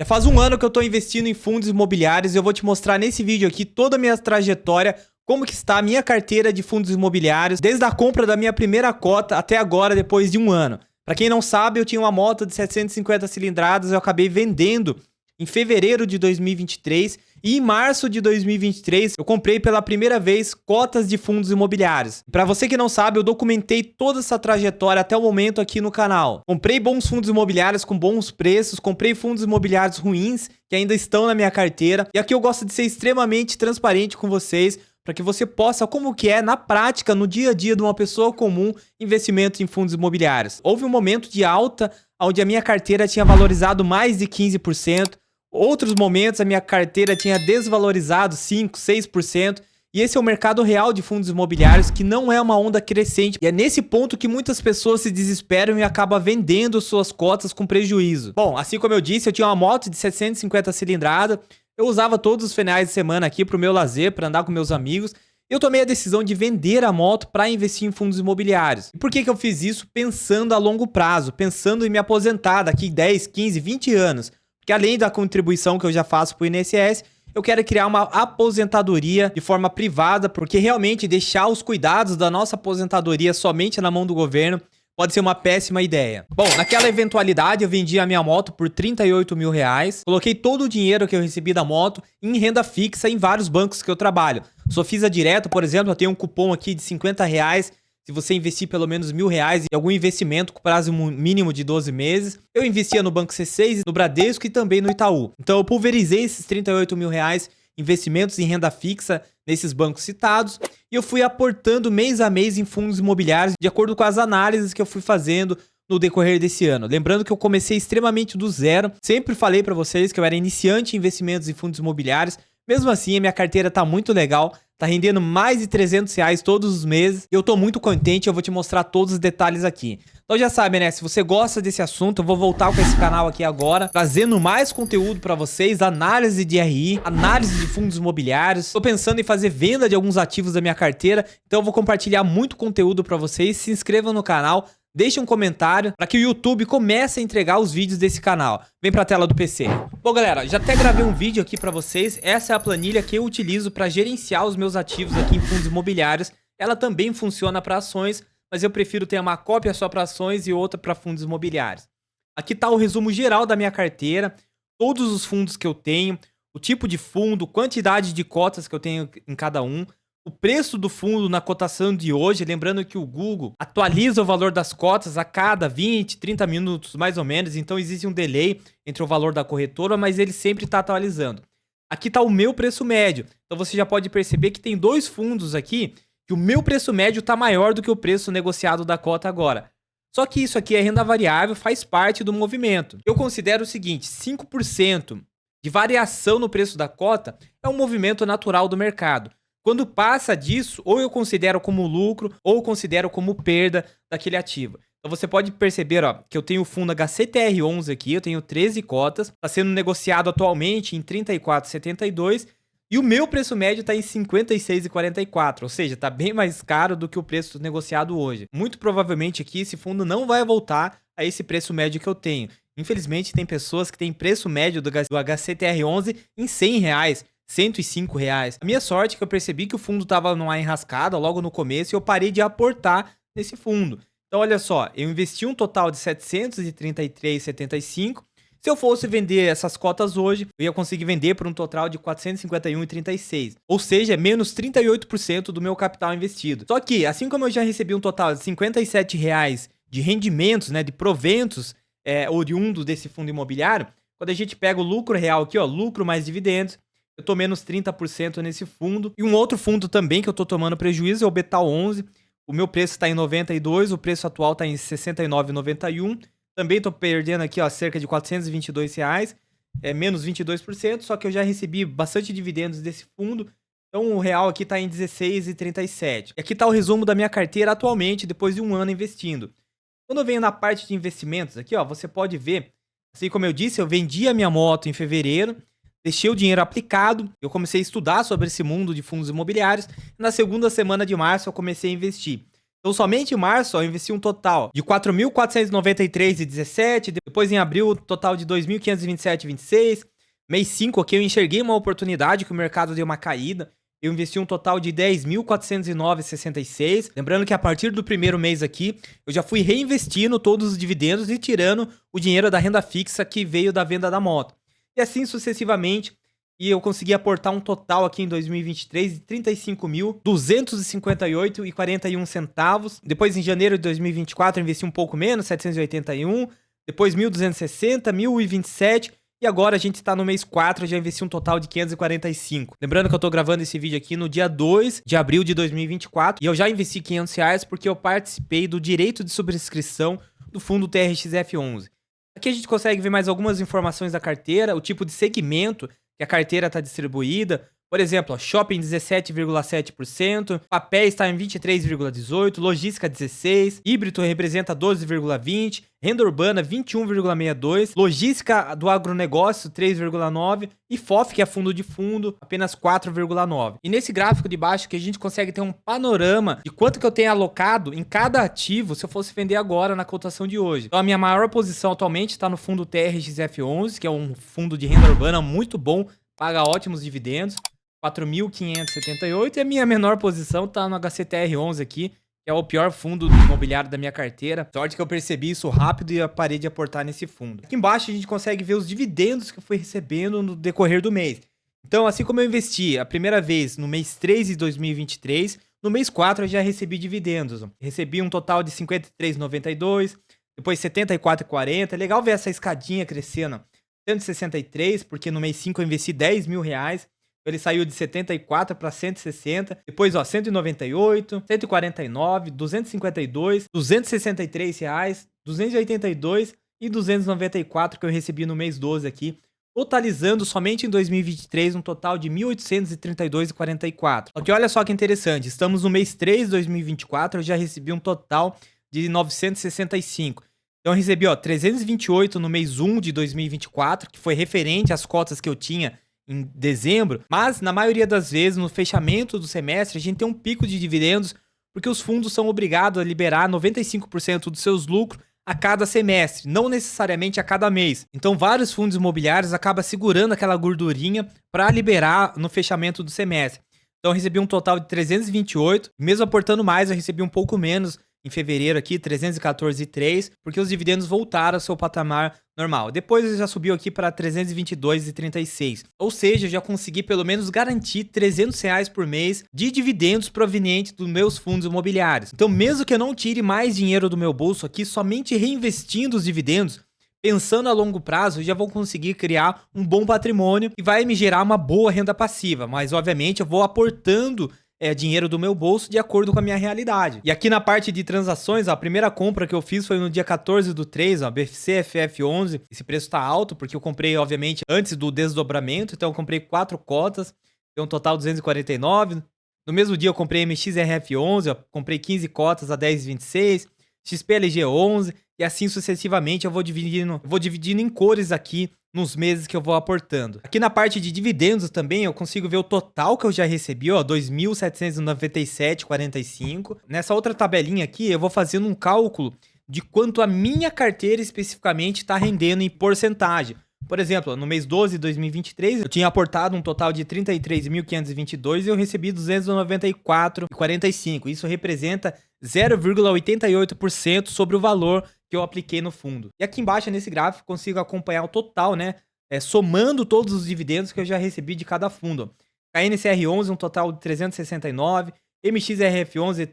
Já faz um ano que eu tô investindo em fundos imobiliários e eu vou te mostrar nesse vídeo aqui toda a minha trajetória, como que está a minha carteira de fundos imobiliários, desde a compra da minha primeira cota até agora, depois de um ano. Para quem não sabe, eu tinha uma moto de 750 cilindradas, eu acabei vendendo em fevereiro de 2023 e em março de 2023 eu comprei pela primeira vez cotas de fundos imobiliários. Para você que não sabe, eu documentei toda essa trajetória até o momento aqui no canal. Comprei bons fundos imobiliários com bons preços, comprei fundos imobiliários ruins que ainda estão na minha carteira. E aqui eu gosto de ser extremamente transparente com vocês, para que você possa, como que é na prática, no dia a dia de uma pessoa comum, investimento em fundos imobiliários. Houve um momento de alta onde a minha carteira tinha valorizado mais de 15%. Outros momentos a minha carteira tinha desvalorizado 5, 6%. E esse é o mercado real de fundos imobiliários, que não é uma onda crescente. E é nesse ponto que muitas pessoas se desesperam e acabam vendendo suas cotas com prejuízo. Bom, assim como eu disse, eu tinha uma moto de 750 cilindrada. Eu usava todos os finais de semana aqui para o meu lazer, para andar com meus amigos. Eu tomei a decisão de vender a moto para investir em fundos imobiliários. E por que eu fiz isso? Pensando a longo prazo, pensando em me aposentar daqui 10, 15, 20 anos. Porque além da contribuição que eu já faço para o INSS, eu quero criar uma aposentadoria de forma privada, porque realmente deixar os cuidados da nossa aposentadoria somente na mão do governo pode ser uma péssima ideia. Bom, naquela eventualidade eu vendi a minha moto por 38 mil reais, coloquei todo o dinheiro que eu recebi da moto em renda fixa em vários bancos que eu trabalho. Sofisa Direto, por exemplo, eu tenho um cupom aqui de 50 reais, se você investir pelo menos R$1.000 em algum investimento com prazo mínimo de 12 meses. Eu investia no Banco C6, no Bradesco e também no Itaú. Então eu pulverizei esses 38 mil reais investimentos em renda fixa nesses bancos citados e eu fui aportando mês a mês em fundos imobiliários de acordo com as análises que eu fui fazendo no decorrer desse ano. Lembrando que eu comecei extremamente do zero, sempre falei para vocês que eu era iniciante em investimentos em fundos imobiliários. Mesmo assim, a minha carteira tá muito legal, tá rendendo mais de R$300 todos os meses. E eu tô muito contente, eu vou te mostrar todos os detalhes aqui. Então já sabe, né? Se você gosta desse assunto, eu vou voltar com esse canal aqui agora, trazendo mais conteúdo pra vocês, análise de RI, análise de fundos imobiliários. Tô pensando em fazer venda de alguns ativos da minha carteira, então eu vou compartilhar muito conteúdo pra vocês. Se inscrevam no canal. Deixe um comentário para que o YouTube comece a entregar os vídeos desse canal. Vem para a tela do PC. Bom, galera, já até gravei um vídeo aqui para vocês. Essa é a planilha que eu utilizo para gerenciar os meus ativos aqui em fundos imobiliários. Ela também funciona para ações, mas eu prefiro ter uma cópia só para ações e outra para fundos imobiliários. Aqui está o resumo geral da minha carteira, todos os fundos que eu tenho, o tipo de fundo, quantidade de cotas que eu tenho em cada um, o preço do fundo na cotação de hoje. Lembrando que o Google atualiza o valor das cotas a cada 20, 30 minutos mais ou menos, então existe um delay entre o valor da corretora, mas ele sempre está atualizando. Aqui está o meu preço médio, então você já pode perceber que tem dois fundos aqui que o meu preço médio está maior do que o preço negociado da cota agora. Só que isso aqui é renda variável, faz parte do movimento. Eu considero o seguinte: 5% de variação no preço da cota é um movimento natural do mercado. Quando passa disso, ou eu considero como lucro, ou eu considero como perda daquele ativo. Então você pode perceber, ó, que eu tenho o fundo HCTR11 aqui, eu tenho 13 cotas, está sendo negociado atualmente em R$ 34,72 e o meu preço médio está em R$ 56,44, ou seja, está bem mais caro do que o preço negociado hoje. Muito provavelmente aqui esse fundo não vai voltar a esse preço médio que eu tenho. Infelizmente tem pessoas que têm preço médio do HCTR11 em R$ 100, R$105. A minha sorte é que eu percebi que o fundo estava numa enrascada logo no começo e eu parei de aportar nesse fundo. Então olha só, eu investi um total de R$ 733,75. Se eu fosse vender essas cotas hoje, eu ia conseguir vender por um total de R$ 451,36. Ou seja, menos 38% do meu capital investido. Só que, assim como eu já recebi um total de R$ 57,00 de rendimentos, né, de proventos oriundos desse fundo imobiliário, quando a gente pega o lucro real aqui, ó, lucro mais dividendos, eu tô menos 30% nesse fundo. E um outro fundo também que eu tô tomando prejuízo é o Betal11. O meu preço está em 92, o preço atual está em 69,91. Também tô perdendo aqui, ó, cerca de R$ 422, menos 22%, só que eu já recebi bastante dividendos desse fundo. Então o real aqui está em 16,37. E aqui está o resumo da minha carteira atualmente, depois de um ano investindo. Quando eu venho na parte de investimentos aqui, ó, você pode ver, assim como eu disse, eu vendi a minha moto em fevereiro, deixei o dinheiro aplicado, eu comecei a estudar sobre esse mundo de fundos imobiliários. Na segunda semana de março eu comecei a investir. Então, somente em março, ó, eu investi um total de 4.493,17. Depois, em abril, total de 2.527,26. Mês 5 aqui, eu enxerguei uma oportunidade que o mercado deu uma caída. Eu investi um total de 10.409,66. Lembrando que a partir do primeiro mês aqui, eu já fui reinvestindo todos os dividendos e tirando o dinheiro da renda fixa que veio da venda da moto. E assim sucessivamente. E eu consegui aportar um total aqui em 2023 de R$ 35.258,41. Depois, em janeiro de 2024, eu investi um pouco menos, 781. Depois, 1.260, 1.027. E agora a gente está no mês 4, eu já investi um total de 545. Lembrando que eu tô gravando esse vídeo aqui no dia 2 de abril de 2024. E eu já investi R$ 500 porque eu participei do direito de subscrição do fundo TRXF11. Aqui a gente consegue ver mais algumas informações da carteira, o tipo de segmento que a carteira está distribuída. Por exemplo, ó, shopping 17,7%, papéis está em 23,18%, logística 16%, híbrido representa 12,20%, renda urbana 21,62%, logística do agronegócio 3,9% e FOF, que é fundo de fundo, apenas 4,9%. E nesse gráfico de baixo que a gente consegue ter um panorama de quanto que eu tenho alocado em cada ativo se eu fosse vender agora na cotação de hoje. Então a minha maior posição atualmente está no fundo TRXF11, que é um fundo de renda urbana muito bom, paga ótimos dividendos. 4.578 e a minha menor posição tá no HCTR11 aqui, que é o pior fundo imobiliário da minha carteira. Sorte que eu percebi isso rápido e parei de aportar nesse fundo. Aqui embaixo a gente consegue ver os dividendos que eu fui recebendo no decorrer do mês. Então, assim como eu investi a primeira vez no mês 3 de 2023, no mês 4 eu já recebi dividendos. Recebi um total de 53,92, depois 74,40. É legal ver essa escadinha crescendo. 163, porque no mês 5 eu investi R$ 10.000. Ele saiu de 74 para 160. Depois, ó, 198, 149, 252, R$ 263, 282 e 294 que eu recebi no mês 12 aqui. Totalizando somente em 2023 um total de 1.832,44. Ok, olha só que interessante. Estamos no mês 3 de 2024, eu já recebi um total de 965. Então eu recebi, ó, 328 no mês 1 de 2024, que foi referente às cotas que eu tinha em dezembro, mas na maioria das vezes, no fechamento do semestre, a gente tem um pico de dividendos, porque os fundos são obrigados a liberar 95% dos seus lucros a cada semestre, não necessariamente a cada mês. Então, vários fundos imobiliários acabam segurando aquela gordurinha para liberar no fechamento do semestre. Então, eu recebi um total de 328, mesmo aportando mais, eu recebi um pouco menos em fevereiro aqui, 314,3, porque os dividendos voltaram ao seu patamar normal. Depois já subiu aqui para 322,36. Ou seja, eu já consegui pelo menos garantir R$ 300 por mês de dividendos provenientes dos meus fundos imobiliários. Então, mesmo que eu não tire mais dinheiro do meu bolso aqui, somente reinvestindo os dividendos, pensando a longo prazo, eu já vou conseguir criar um bom patrimônio e vai me gerar uma boa renda passiva. Mas, obviamente, eu vou aportando dinheiro do meu bolso de acordo com a minha realidade. E aqui na parte de transações, ó, a primeira compra que eu fiz foi no dia 14/3, ó, BFCFF11. Esse preço tá alto porque eu comprei, obviamente, antes do desdobramento, então eu comprei 4 cotas, deu um total de 249. No mesmo dia eu comprei MXRF11, ó, comprei 15 cotas a 10,26, XPLG11 e assim sucessivamente eu vou dividindo em cores aqui nos meses que eu vou aportando. Aqui na parte de dividendos também eu consigo ver o total que eu já recebi, ó, 2.797,45. Nessa outra tabelinha aqui eu vou fazendo um cálculo de quanto a minha carteira especificamente está rendendo em porcentagem. Por exemplo, no mês 12 de 2023, eu tinha aportado um total de 33.522 e eu recebi 294,45. Isso representa 0,88% sobre o valor que eu apliquei no fundo. E aqui embaixo, nesse gráfico, consigo acompanhar o total, né? Somando todos os dividendos que eu já recebi de cada fundo. KNCR11, um total de 369, MXRF11,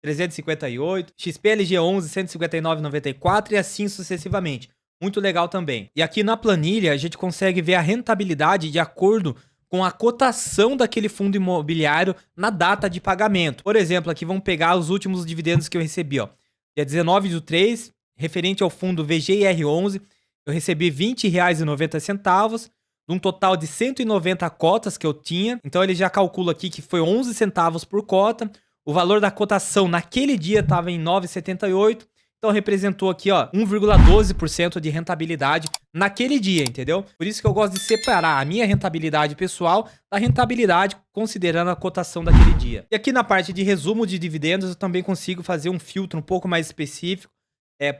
358, XPLG11, 159,94 e assim sucessivamente. Muito legal também. E aqui na planilha a gente consegue ver a rentabilidade de acordo com a cotação daquele fundo imobiliário na data de pagamento. Por exemplo, aqui vamos pegar os últimos dividendos que eu recebi, ó. Dia 19/3, referente ao fundo VGIR11, eu recebi R$ 20,90, de um total de 190 cotas que eu tinha. Então ele já calcula aqui que foi 11 centavos por cota. O valor da cotação naquele dia estava em 9,78. Então representou aqui, ó, 1,12% de rentabilidade naquele dia, entendeu? Por isso que eu gosto de separar a minha rentabilidade pessoal da rentabilidade considerando a cotação daquele dia. E aqui na parte de resumo de dividendos eu também consigo fazer um filtro um pouco mais específico.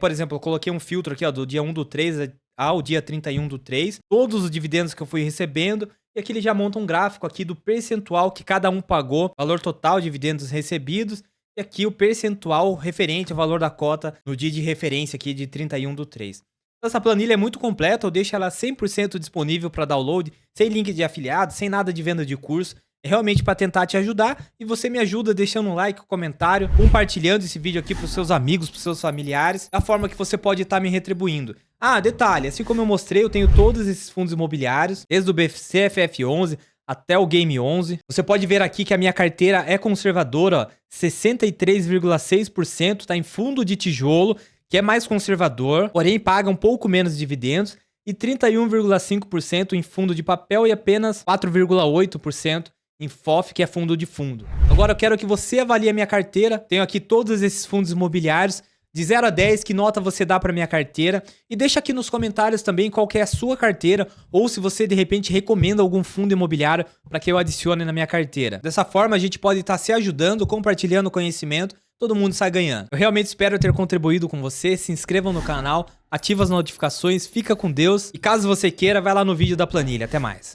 Por exemplo, eu coloquei um filtro aqui, ó, do dia 1/3 ao dia 31/3, todos os dividendos que eu fui recebendo, e aqui ele já monta um gráfico aqui do percentual que cada um pagou, valor total de dividendos recebidos, e aqui o percentual referente ao valor da cota no dia de referência aqui de 31/3. Essa planilha é muito completa, eu deixo ela 100% disponível para download, sem link de afiliado, sem nada de venda de curso. É realmente para tentar te ajudar, e você me ajuda deixando um like, um comentário, compartilhando esse vídeo aqui para os seus amigos, para os seus familiares, da forma que você pode estar me retribuindo. Ah, detalhe, assim como eu mostrei, eu tenho todos esses fundos imobiliários, desde o BCFF11 até o Game 11. Você pode ver aqui que a minha carteira é conservadora, ó, 63,6% está em fundo de tijolo, que é mais conservador, porém paga um pouco menos de dividendos, e 31,5% em fundo de papel e apenas 4,8% em FOF, que é fundo de fundo. Agora eu quero que você avalie a minha carteira. Tenho aqui todos esses fundos imobiliários. De 0 a 10, que nota você dá para minha carteira? E deixa aqui nos comentários também qual que é a sua carteira, ou se você de repente recomenda algum fundo imobiliário para que eu adicione na minha carteira. Dessa forma a gente pode estar se ajudando, compartilhando conhecimento, todo mundo sai ganhando. Eu realmente espero ter contribuído com você. Se inscrevam no canal, ativa as notificações, fica com Deus, e caso você queira, vai lá no vídeo da planilha. Até mais.